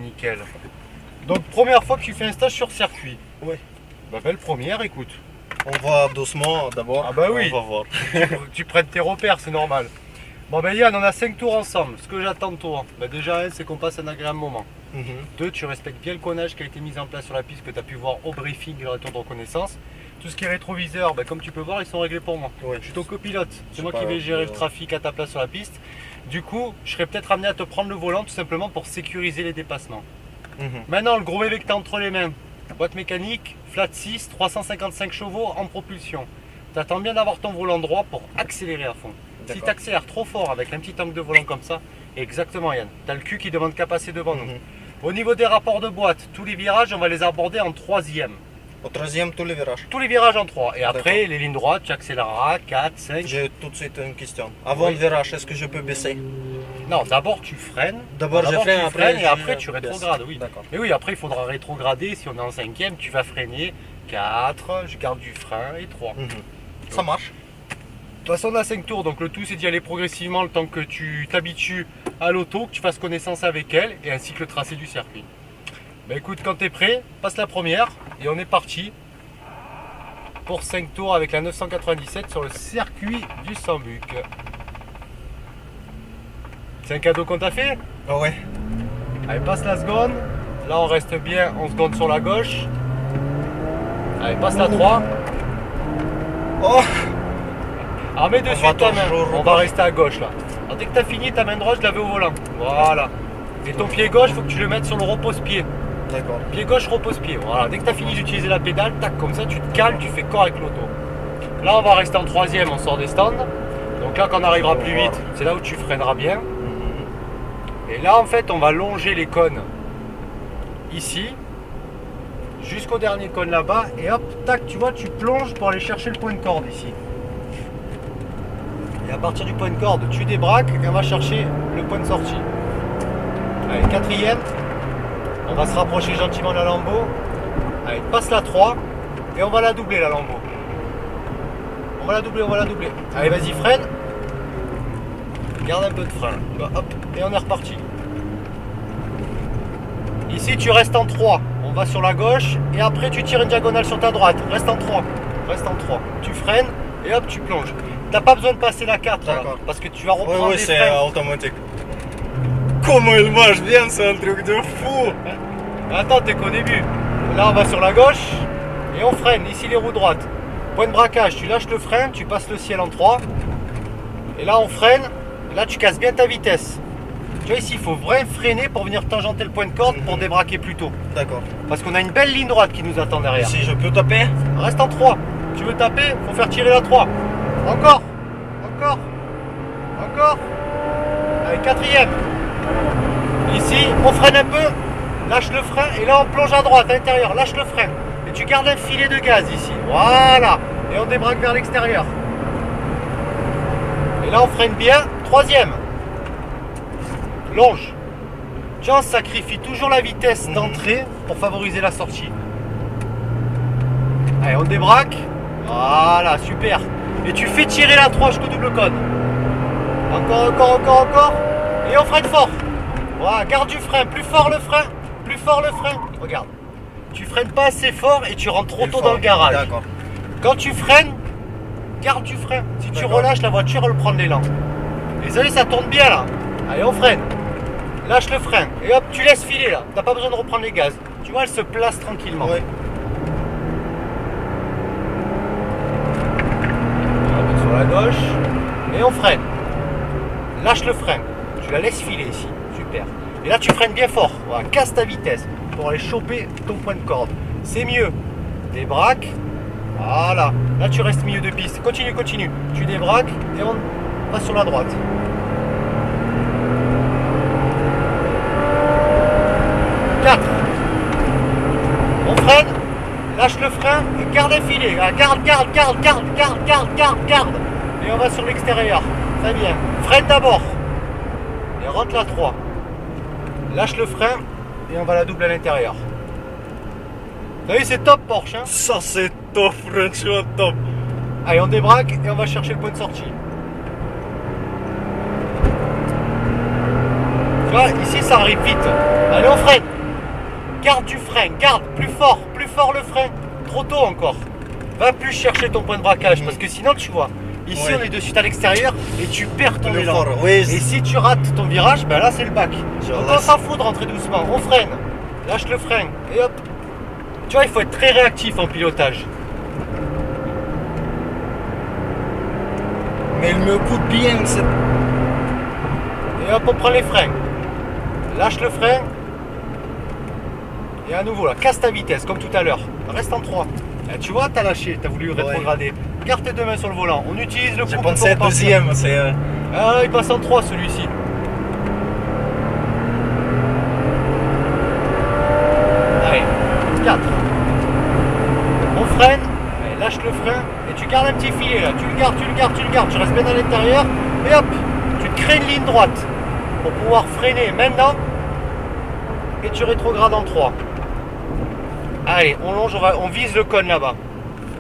Nickel. Donc première fois que tu fais un stage sur circuit. Oui. Bah belle première, écoute. On va doucement d'abord. Ah bah oui. On va voir. Tu prennes tes repères, c'est normal. Bon ben Yann, on a 5 tours ensemble. Ce que j'attends de toi, bah déjà un, c'est qu'on passe un agréable moment. Mhm. 2, tu respectes bien le connage qui a été mis en place sur la piste, que tu as pu voir au briefing et le retour de reconnaissance. Tout ce qui est rétroviseur, bah, comme tu peux voir, ils sont réglés pour moi. Ouais. Je suis ton copilote, c'est moi pas qui vais gérer le ouais. trafic à ta place sur la piste. Du coup, je serais peut-être amené à te prendre le volant tout simplement pour sécuriser les dépassements. Mhm. Maintenant, le gros bébé que tu as entre les mains, boîte mécanique, flat 6, 355 chevaux en propulsion. Tu attends bien d'avoir ton volant droit pour accélérer à fond. Si D'accord. tu accélères trop fort avec un petit angle de volant comme ça, exactement Yann, tu as le cul qui demande qu'à passer devant nous. Mhm. Au niveau des rapports de boîte, tous les virages, on va les aborder en troisième. Au troisième, tous les virages. Tous les virages en 3. Et après, D'accord. les lignes droites, tu accéléreras 4, 5. J'ai tout de suite une question. Avant Oui. le virage, est-ce que je peux baisser? Non, d'abord tu freines. D'abord, je freine, tu après, freines et je après tu baisse. rétrogrades, oui. D'accord. Mais oui, après il faudra rétrograder. Si on est en cinquième, tu vas freiner 4, je garde du frein et 3. Mhm. Ça marche. De toute façon, on a 5 tours, donc le tout c'est d'y aller progressivement le temps que tu t'habitues à l'auto, que tu fasses connaissance avec elle et ainsi que le tracé du circuit. Bah écoute, quand tu es prêt, passe la première et on est parti pour 5 tours avec la 997 sur le circuit du Sambuc. C'est un cadeau qu'on t'a fait? Ah ouais. Allez, passe la seconde. Là, on reste bien 11 secondes sur la gauche. Allez, passe la 3. Oh. Alors, mets de On suite va ta main. toujours On va rester à gauche là. Alors, dès que tu as fini, ta main droite, je la veux au volant. Voilà. Et ton pied gauche, il faut que tu le mettes sur le repose-pied. D'accord. Pied gauche, repose-pied. Voilà. Dès que tu as fini d'utiliser la pédale, tac, comme ça, tu te cales, tu fais corps avec l'auto. Là, on va rester en troisième, on sort des stands. Donc là, quand on arrivera plus vite, c'est là où tu freineras bien. Mhm. Et là, en fait, on va longer les cônes ici jusqu'au dernier cône là-bas. Et hop, tac, tu vois, tu plonges pour aller chercher le point de corde ici. Et à partir du point de corde, tu débraques et on va chercher le point de sortie. Allez, quatrième. On va se rapprocher gentiment de la lambeau. Allez, passe la 3 et on va la doubler la lambeau. On va la doubler, on va la doubler. Allez, vas-y, freine. Garde un peu de frein. Bah, hop, et on est reparti. Ici, tu restes en 3. On va sur la gauche et après, tu tires une diagonale sur ta droite. Reste en 3. Reste en 3. Tu freines et hop, tu plonges. T'as pas besoin de passer la 4 là, D'accord. parce que tu vas Oui, reprendre oui, les c'est freins. automatique. Comment il marche bien, c'est un truc de fou. Attends, t'es qu'au début. Là, on va sur la gauche et on freine. Ici, les roues droites. Point de braquage, tu lâches le frein, tu passes le ciel en 3. Et là, on freine. Et là, tu casses bien ta vitesse. Tu vois, ici, il faut vraiment freiner pour venir tangenter le point de corde pour débraquer plus tôt. D'accord. Parce qu'on a une belle ligne droite qui nous attend derrière. Si je peux taper? Reste en 3. Tu veux taper, faut faire tirer la 3. Encore. Encore. Encore. Allez, quatrième. Ici, on freine un peu. Lâche le frein. Et là, on plonge à droite, à l'intérieur. Lâche le frein. Et tu gardes un filet de gaz ici. Voilà. Et on débraque vers l'extérieur. Et là, on freine bien. Troisième. Longe. Tu vois, on sacrifie toujours la vitesse d'entrée pour favoriser la sortie. Allez, on débraque. Voilà, super. Et tu fais tirer la 3 jusqu'au double cône. Encore, encore, encore, encore. Et on freine fort. Voilà, garde du frein. Plus fort le frein. Plus fort le frein. Regarde. Tu freines pas assez fort et tu rentres trop Plus tôt fort. dans le garage. D'accord. Quand tu freines, garde du frein. Si tu D'accord. relâches, la voiture elle prend l'élan. Et vous savez, ça tourne bien là. Allez, on freine. Lâche le frein. Et hop, tu laisses filer là. T'as pas besoin de reprendre les gaz. Tu vois, elle se place tranquillement. Oui. On va sur la gauche. Et on freine. Lâche le frein. Tu la laisses filer ici. Super. Et là, tu freines bien fort. Voilà, casse ta vitesse pour aller choper ton point de corde. C'est mieux. Débraque. Voilà. Là, tu restes milieu de piste. Continue, continue. Tu débraques et on passe sur la droite. Quatre. On freine. Lâche le frein et garde un filet. Ah, garde, garde, garde, garde, garde, garde, garde, garde. Et on va sur l'extérieur. Très bien. Freine d'abord. Et rentre la 3. Lâche le frein et on va la doubler à l'intérieur. Vous savez, c'est top Porsche. Hein. Ça c'est top, franchement top. Allez, on débraque et on va chercher le point de sortie. Tu vois, ici ça arrive vite. Allez, on freine. Garde du frein, garde, plus fort le frein. Trop tôt encore. Va plus chercher ton point de braquage parce que sinon tu vois, ici Ouais. on est de suite à l'extérieur et tu perds ton Le élan. fort, oui. Et si tu rates ton virage, ben là c'est le bac. Je Donc on laisse. s'en fout de rentrer doucement, on freine. Lâche le frein et hop. Tu vois, il faut être très réactif en pilotage. Mais il me coûte bien cette... Et hop, on prend les freins. Lâche le frein. Et à nouveau là, casse ta vitesse comme tout à l'heure. Reste en 3. Et tu vois, t'as lâché, t'as voulu rétrograder. Garde tes deux mains sur le volant. On utilise le J'ai couple pensé pour repartir. deuxième, c'est... Ah, il passe en 3 celui-ci. Allez, 4. On freine. Allez, lâche le frein. Et tu gardes un petit filet là. Tu le gardes. Tu restes bien à l'intérieur. Et hop, tu crées une ligne droite pour pouvoir freiner maintenant. Et tu rétrogrades en 3. Allez, on longe, on vise le cône là-bas.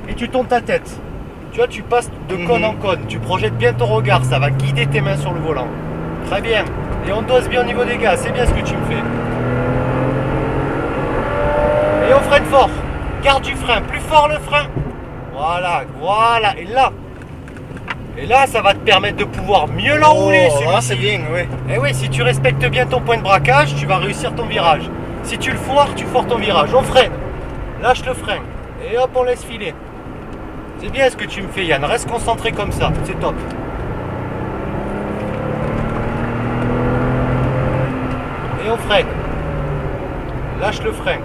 Et tu tournes ta tête. Tu vois, tu passes de cône en cône. Tu projettes bien ton regard. Ça va guider tes mains sur le volant. Très bien. Et on dose bien au niveau des gaz. C'est bien ce que tu me fais. Et on freine fort. Garde du frein. Plus fort le frein. Voilà. Et là, ça va te permettre de pouvoir mieux l'enrouler. là c'est bien, oui. Et oui, si tu respectes bien ton point de braquage, tu vas réussir ton virage. Si tu le foires, tu foires ton virage. On freine. Lâche le frein. Et hop, on laisse filer. C'est bien ce que tu me fais, Yann. Reste concentré comme ça. C'est top. Et on freine. Lâche le frein.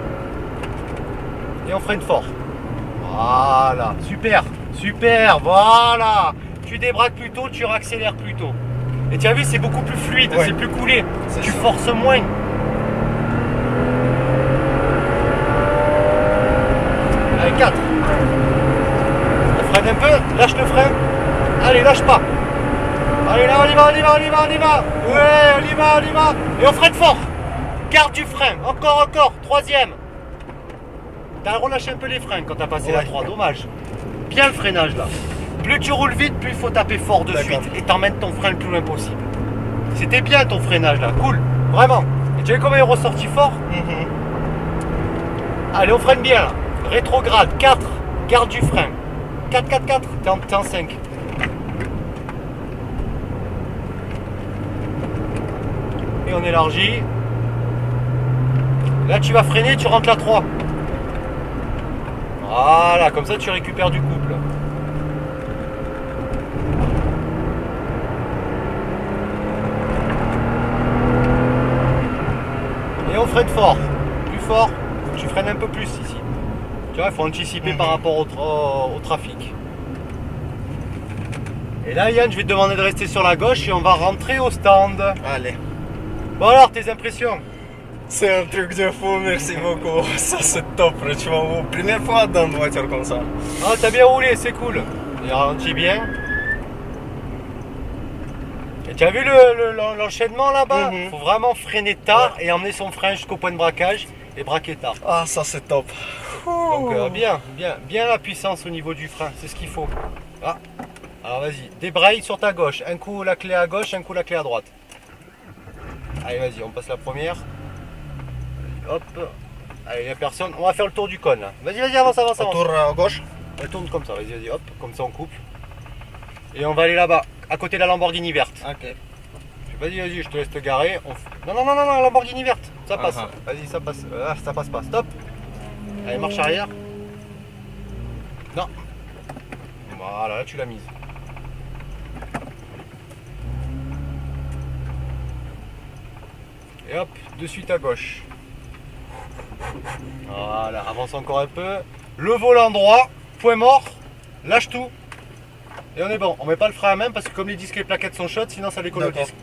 Et on freine fort. Voilà. Super. Voilà. Tu débraques plus tôt, tu réaccélères plus tôt. Et tu as vu, c'est beaucoup plus fluide, Ouais. c'est plus coulé. C'est Tu ça. forces moins. Allez, 4. On freine un peu, lâche le frein. Allez, lâche pas. Allez, là, on y va. Ouais, on y va. Et on freine fort. Garde du frein. Encore. 3e. T'as relâché un peu les freins quand t'as passé la 3. Dommage. Bien le freinage là. Plus tu roules vite, plus il faut taper fort de D'accord. suite et t'emmènes ton frein le plus loin possible. C'était bien ton freinage là, cool, vraiment. Et tu vois comment il est ressorti fort? Allez, on freine bien là. Rétrograde, 4, garde du frein. 4, t'es en 5. Et on élargit. Là tu vas freiner, tu rentres la 3. Voilà, comme ça tu récupères du couple. Et on freine fort, plus fort, faut que tu freines un peu plus ici. Tu vois, il faut anticiper par rapport au trafic. Et là Yann, je vais te demander de rester sur la gauche et on va rentrer au stand. Allez. Bon alors, tes impressions? C'est un truc de fou, merci beaucoup. Ça c'est top, tu vois, première fois dans une voiture comme ça. Ah, t'as bien roulé, c'est cool. Il ralentit bien. Et tu as vu l'enchaînement là-bas? Faut vraiment freiner tard et emmener son frein jusqu'au point de braquage et braquer tard. Ah, ça c'est top. Donc bien la puissance au niveau du frein, c'est ce qu'il faut. Ah, alors vas-y, débraye sur ta gauche. Un coup la clé à gauche, un coup la clé à droite. Allez, vas-y, on passe la première. Hop. Allez, il n'y a personne. On va faire le tour du cône là. Vas-y, avance. Tour à gauche. On tourne comme ça, vas-y, hop, comme ça on coupe. Et on va aller là-bas, à côté de la Lamborghini verte. Ok. Vas-y, je te laisse te garer. Non, la Lamborghini verte, ça passe. Vas-y, ça passe. Ah, ça passe pas, stop. Allez, marche arrière. Non. Voilà, là tu l'as mise. Et hop, de suite à gauche. Voilà, avance encore un peu. Le volant droit, point mort, lâche tout. Et on est bon. On met pas le frein à main parce que comme les disques et les plaquettes sont chaudes, sinon ça décolle au D'accord. disque.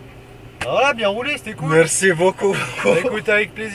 Voilà, bien roulé, c'était cool. Merci beaucoup. Bah, écoute, avec plaisir.